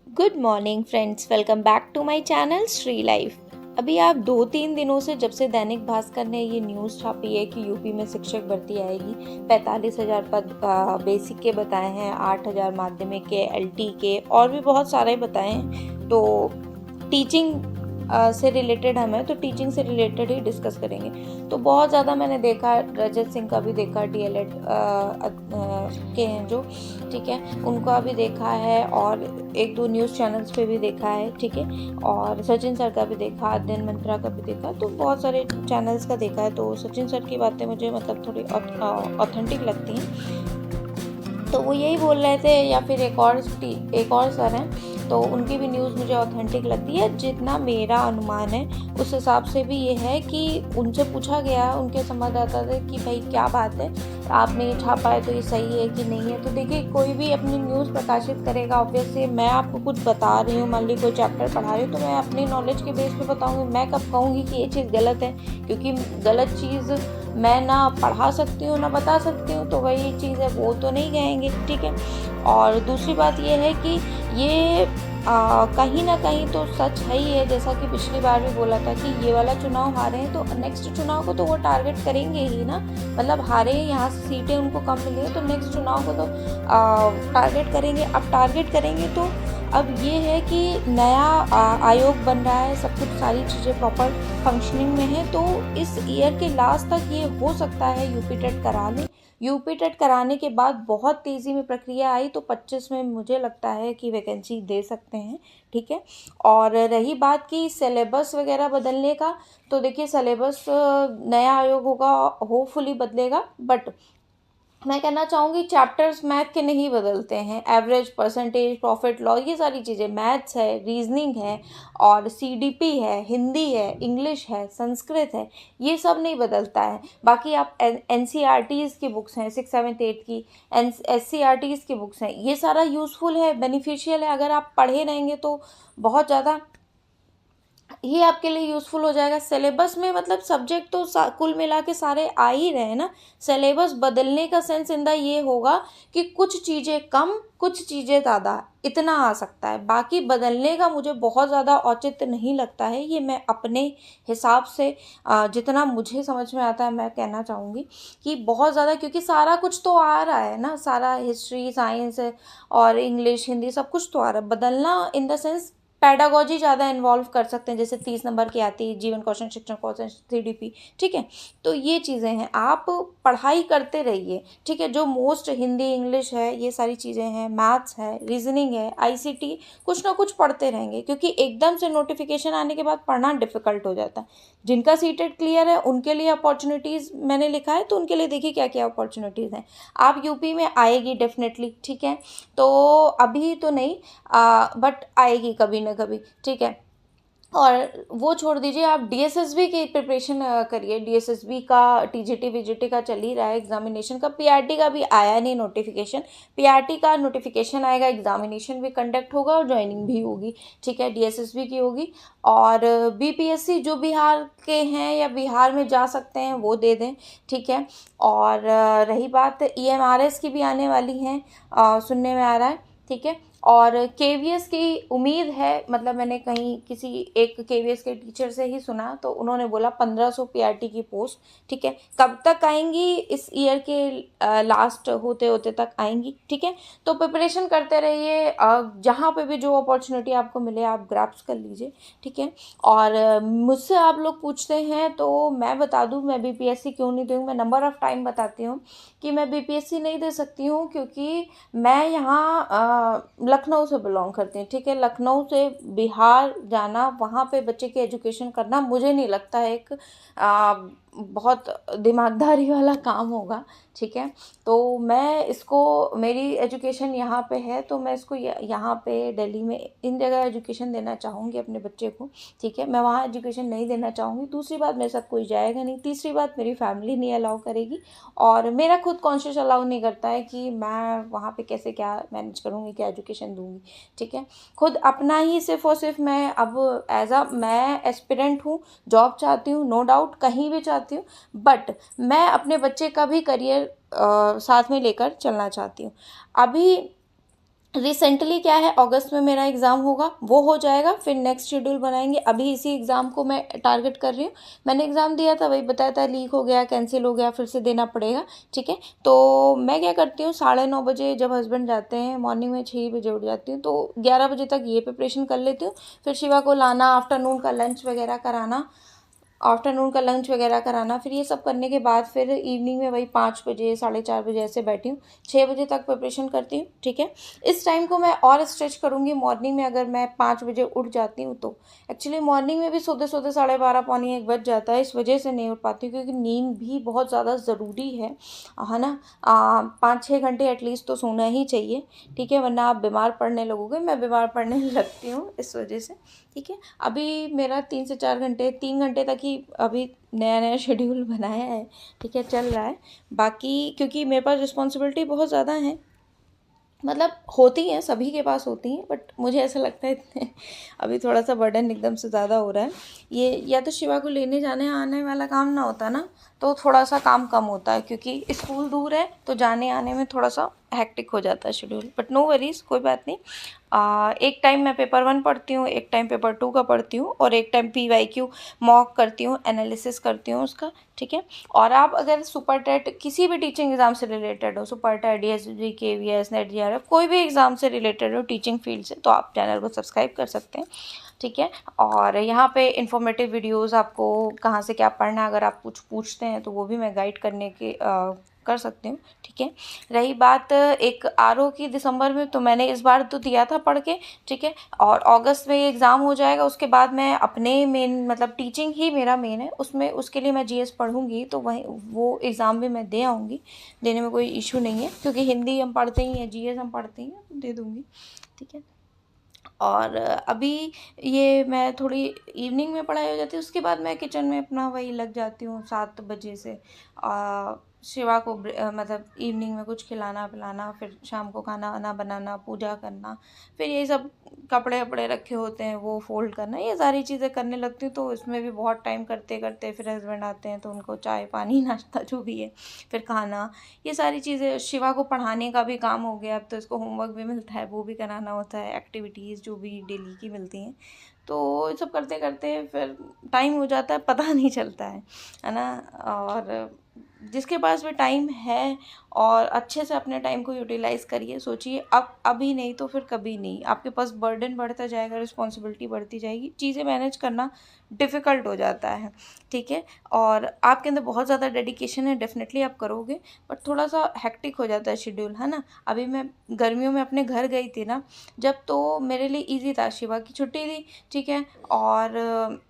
Good morning friends, welcome back to my channel Shri life. अभी आप 2-3 दिनों से जब से दैनिक भास्कर ने ये न्यूज़ छापी है कि यूपी में शिक्षक भर्ती आएगी, 45,000 पद बेसिक के बताए हैं, 8,000 माध्यमिक के, एलटी के और भी बहुत सारे बताए हैं। तो टीचिंग से रिलेटेड हमें तो टीचिंग से रिलेटेड ही डिस्कस करेंगे। तो बहुत ज़्यादा मैंने देखा, रजत सिंह का भी देखा, डीएलएड के हैं जो, ठीक है, उनका भी देखा है और एक दो न्यूज़ चैनल्स पे भी देखा है, ठीक है, और सचिन सर का भी देखा, अध्ययन मंत्रा का भी देखा, तो बहुत सारे चैनल्स का देखा है। तो सचिन सर की बातें मुझे मतलब थोड़ी ऑथेंटिक लगती हैं। तो वो यही बोल रहे थे, या फिर एक और सर हैं, तो उनकी भी न्यूज़ मुझे ऑथेंटिक लगती है। जितना मेरा अनुमान है उस हिसाब से भी ये है कि उनसे पूछा गया उनके संवाददाता से कि भाई क्या बात है, आपने ये छापा है तो ये सही है कि नहीं है। तो देखिए, कोई भी अपनी न्यूज़ प्रकाशित करेगा, ऑब्वियसली मैं आपको कुछ बता रही हूँ, मान ली कोई चैप्टर पढ़ा रही हूँ, तो मैं अपनी नॉलेज के बेस पे बताऊँगी। मैं कब कहूँगी कि ये चीज़ गलत है, क्योंकि गलत चीज़ मैं ना पढ़ा सकती हूँ ना बता सकती हूँ, तो वही चीज़ है, वो तो नहीं कहेंगे, ठीक है। और दूसरी बात ये है कि ये कहीं ना कहीं तो सच है ही है, जैसा कि पिछली बार भी बोला था कि ये वाला चुनाव हारे हैं तो नेक्स्ट चुनाव को तो वो टारगेट करेंगे ही ना। मतलब हारे यहाँ से सीटें उनको कम मिली है तो नेक्स्ट चुनाव को तो टारगेट करेंगे। अब टारगेट करेंगे तो अब ये है कि नया आयोग बन रहा है, सब कुछ सारी चीज़ें प्रॉपर फंक्शनिंग में है, तो इस ईयर के लास्ट तक ये हो सकता है यूपी टेट करा लें। यूपी टेट कराने के बाद बहुत तेज़ी में प्रक्रिया आई तो 25 में मुझे लगता है कि वैकेंसी दे सकते हैं, ठीक है। और रही बात की सिलेबस वगैरह बदलने का, तो देखिए सिलेबस नया आयोग होगा, होपफुली बदलेगा, बट मैं कहना चाहूँगी चैप्टर्स मैथ के नहीं बदलते हैं। एवरेज, परसेंटेज, प्रॉफिट लॉस, ये सारी चीज़ें, मैथ्स है, रीजनिंग है और सीडीपी है, हिंदी है, इंग्लिश है, संस्कृत है, ये सब नहीं बदलता है। बाकी आप एनसीईआरटीज़ की बुक्स हैं 6, 7, 8 की, एससीईआरटीज़ की बुक्स हैं, ये सारा यूज़फुल है, बेनिफिशियल है। अगर आप पढ़े रहेंगे तो बहुत ज़्यादा ये आपके लिए यूज़फुल हो जाएगा। सिलेबस में मतलब सब्जेक्ट तो कुल मिला के सारे आ ही रहे हैं ना। सिलेबस बदलने का सेंस इंदा ये होगा कि कुछ चीज़ें कम, कुछ चीज़ें ज़्यादा, इतना आ सकता है। बाकी बदलने का मुझे बहुत ज़्यादा औचित्य नहीं लगता है। ये मैं अपने हिसाब से जितना मुझे समझ में आता है मैं कहना चाहूँगी कि बहुत ज़्यादा, क्योंकि सारा कुछ तो आ रहा है ना, सारा हिस्ट्री, साइंस और इंग्लिश, हिंदी, सब कुछ तो आ रहा है। बदलना इन द सेंस पैडागोजी ज़्यादा इन्वॉल्व कर सकते हैं, जैसे 30 नंबर की आती है, जीवन कौशल, शिक्षण कौशल, सीडीपी, ठीक है। तो ये चीज़ें हैं, आप पढ़ाई करते रहिए, ठीक है। जो मोस्ट हिंदी, इंग्लिश है, ये सारी चीज़ें हैं, मैथ्स है, रीजनिंग है, आईसीटी, कुछ ना कुछ पढ़ते रहेंगे, क्योंकि एकदम से नोटिफिकेशन आने के बाद पढ़ना डिफिकल्ट हो जाता है। जिनका सीटेट क्लियर है उनके लिए अपॉर्चुनिटीज़ मैंने लिखा है, तो उनके लिए देखिए क्या क्या अपॉर्चुनिटीज़ हैं। आप यूपी में आएगी डेफिनेटली, ठीक है। तो अभी तो नहीं, बट आएगी कभी ना कभी, ठीक है। और वो छोड़ दीजिए, आप डीएसएसबी की प्रिपरेशन करिए। डीएसएसबी का, टीजीटी वीजीटी का चल ही रहा है, एग्जामिनेशन का। पीआरटी का भी आया नहीं नोटिफिकेशन, पीआरटी का नोटिफिकेशन आएगा, एग्जामिनेशन भी कंडक्ट होगा और ज्वाइनिंग भी होगी, ठीक है, डीएसएसबी की होगी। और बीपीएससी जो बिहार के हैं या बिहार में जा सकते हैं वो दे दें, ठीक है। और रही बात ईएमआरएस की भी आने वाली हैं, सुनने में आ रहा है, ठीक है। और केवीएस की उम्मीद है, मतलब मैंने कहीं किसी एक केवीएस के टीचर से ही सुना, तो उन्होंने बोला 1500 पीआरटी की पोस्ट, ठीक है। कब तक आएंगी? इस ईयर के लास्ट होते होते तक आएंगी, ठीक है। तो प्रिपरेशन करते रहिए, जहाँ पे भी जो अपॉर्चुनिटी आपको मिले आप ग्रैप्स कर लीजिए, ठीक है। और मुझसे आप लोग पूछते हैं तो मैं बता दूँ मैं बीपीएससी क्यों नहीं दूँगी। मैं नंबर ऑफ़ टाइम बताती हूँ कि मैं बीपीएससी नहीं दे सकती हूँ, क्योंकि मैं यहाँ लखनऊ से बिलोंग करती हूँ, ठीक है। लखनऊ से बिहार जाना, वहाँ पे बच्चे की एजुकेशन करना, मुझे नहीं लगता है एक बहुत दिमागदारी वाला काम होगा, ठीक है। तो मैं इसको, मेरी एजुकेशन यहाँ पे है तो मैं इसको यहाँ पे दिल्ली में इन जगह एजुकेशन देना चाहूँगी अपने बच्चे को, ठीक है। मैं वहाँ एजुकेशन नहीं देना चाहूँगी। दूसरी बात, मेरे साथ कोई जाएगा नहीं। तीसरी बात, मेरी फैमिली नहीं अलाउ करेगी, और मेरा खुद कॉन्शियस अलाउ नहीं करता है कि मैं वहाँ पे कैसे क्या मैनेज करूँगी, क्या एजुकेशन दूँगी, ठीक है। खुद अपना ही सिर्फ और सिर्फ मैं अब मैं एस्पिरेंट हूँ, जॉब चाहती हूँ, नो डाउट, कहीं भी चाहती हूँ, बट मैं अपने बच्चे का भी करियर साथ में लेकर चलना चाहती हूँ। अभी रिसेंटली क्या है, अगस्त में मेरा एग्ज़ाम होगा, वो हो जाएगा, फिर नेक्स्ट शेड्यूल बनाएंगे। अभी इसी एग्ज़ाम को मैं टारगेट कर रही हूँ। मैंने एग्ज़ाम दिया था, वही बताया था, लीक हो गया, कैंसिल हो गया, फिर से देना पड़ेगा। ठीक है, तो मैं क्या करती हूँ, 9:30 बजे जब हस्बैंड जाते हैं, मॉर्निंग में 6 बजे उठ जाती हूँ, तो 11 बजे तक ये प्रिपरेशन कर लेती हूँ। फिर शिवा को लाना, आफ्टरनून का लंच वगैरह कराना, फिर ये सब करने के बाद फिर इवनिंग में वही 5 बजे 4:30 बजे ऐसे बैठी हूँ, 6 बजे तक प्रिपरेशन करती हूँ। ठीक है, इस टाइम को मैं और स्ट्रेच करूँगी मॉर्निंग में, अगर मैं 5 बजे उठ जाती हूँ तो। एक्चुअली मॉर्निंग में भी सोते सोते 12:30 पौनी 1 बज जाता है, इस वजह से नहीं उठ पाती हूँ, क्योंकि नींद भी बहुत ज़्यादा ज़रूरी है ना। 5-6 घंटे एटलीस्ट तो सोना ही चाहिए। ठीक है, वरना आप बीमार पड़ने लगोगे। मैं बीमार पड़ने लगती हूँ इस वजह से। ठीक है, अभी मेरा 3 से 4 घंटे, 3 घंटे तक ही अभी नया नया शेड्यूल बनाया है। ठीक है, चल रहा है। बाकी क्योंकि मेरे पास रिस्पॉन्सिबिलिटी बहुत ज़्यादा है, मतलब होती हैं, सभी के पास होती हैं, बट मुझे ऐसा लगता है इतने अभी थोड़ा सा बर्डन एकदम से ज़्यादा हो रहा है। ये या तो शिवा को लेने जाने आने वाला काम ना होता ना, तो थोड़ा सा काम कम होता है, क्योंकि स्कूल दूर है तो जाने आने में थोड़ा सा हैक्टिक हो जाता है शेड्यूल। बट नो वरीज, कोई बात नहीं। एक टाइम मैं पेपर 1 पढ़ती हूँ, एक टाइम पेपर 2 का पढ़ती हूँ, और एक टाइम PYQ मॉक करती हूँ, एनालिसिस करती हूँ उसका। ठीक है, और आप अगर सुपर टेट किसी भी टीचिंग एग्जाम से रिलेटेड हो, super TET, DSG, KVS, NET, JRF, कोई भी एग्जाम से रिलेटेड हो टीचिंग फील्ड से, तो आप चैनल को सब्सक्राइब कर सकते हैं। ठीक है, और यहाँ पे इंफॉर्मेटिव वीडियोस, आपको कहाँ से क्या पढ़ना है, अगर आप कुछ पूछते हैं तो वो भी मैं गाइड करने के कर सकती हूँ। ठीक है, रही बात एक RO की दिसंबर में, तो मैंने इस बार तो दिया था पढ़ के। ठीक है, और अगस्त में ये एग्ज़ाम हो जाएगा, उसके बाद मैं अपने मेन, मतलब टीचिंग ही मेरा मेन है, उसमें उसके लिए मैं GS पढ़ूँगी, तो वही वो एग्ज़ाम भी मैं दे आऊँगी। देने में कोई इशू नहीं है, क्योंकि हिंदी हम पढ़ते ही हैं, GS हम पढ़ते ही हैं, दे दूँगी। ठीक है, और अभी ये मैं थोड़ी इवनिंग में पढ़ाई हो जाती है, उसके बाद मैं किचन में अपना वही लग जाती हूँ 7 बजे से। शिवा को मतलब इवनिंग में कुछ खिलाना पिलाना, फिर शाम को खाना वाना बनाना, पूजा करना, फिर यही सब कपड़े वपड़े रखे होते हैं वो फोल्ड करना, ये सारी चीज़ें करने लगती हूँ। तो इसमें भी बहुत टाइम करते करते फिर हस्बैंड आते हैं, तो उनको चाय पानी नाश्ता जो भी है, फिर खाना, ये सारी चीज़ें। शिवा को पढ़ाने का भी काम हो गया, अब तो इसको होमवर्क भी मिलता है, वो भी कराना होता है, एक्टिविटीज़ जो भी डेली की मिलती हैं। तो ये सब करते करते फिर टाइम हो जाता है, पता नहीं चलता है ना। और जिसके पास भी टाइम है, और अच्छे से अपने टाइम को यूटिलाइज़ करिए। सोचिए, अब अभी नहीं तो फिर कभी नहीं, आपके पास बर्डन बढ़ता जाएगा, रिस्पॉन्सिबिलिटी बढ़ती जाएगी, चीज़ें मैनेज करना डिफ़िकल्ट हो जाता है। ठीक है, और आपके अंदर बहुत ज़्यादा डेडिकेशन है, डेफिनेटली आप करोगे, बट थोड़ा सा हेक्टिक हो जाता है शेड्यूल, है ना। अभी मैं गर्मियों में अपने घर गई थी ना जब, तो मेरे लिए ईज़ी था, शिवा की छुट्टी थी। ठीक है, और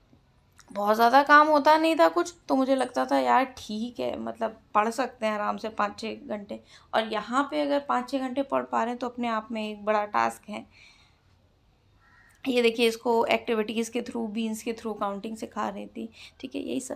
बहुत ज़्यादा काम होता नहीं था कुछ, तो मुझे लगता था यार ठीक है, मतलब पढ़ सकते हैं आराम से 5-6 घंटे। और यहाँ पे अगर 5-6 घंटे पढ़ पा रहे हैं तो अपने आप में एक बड़ा टास्क है। ये देखिए, इसको एक्टिविटीज़ के थ्रू, बीन्स के थ्रू काउंटिंग सिखा रही थी। ठीक है, यही सब।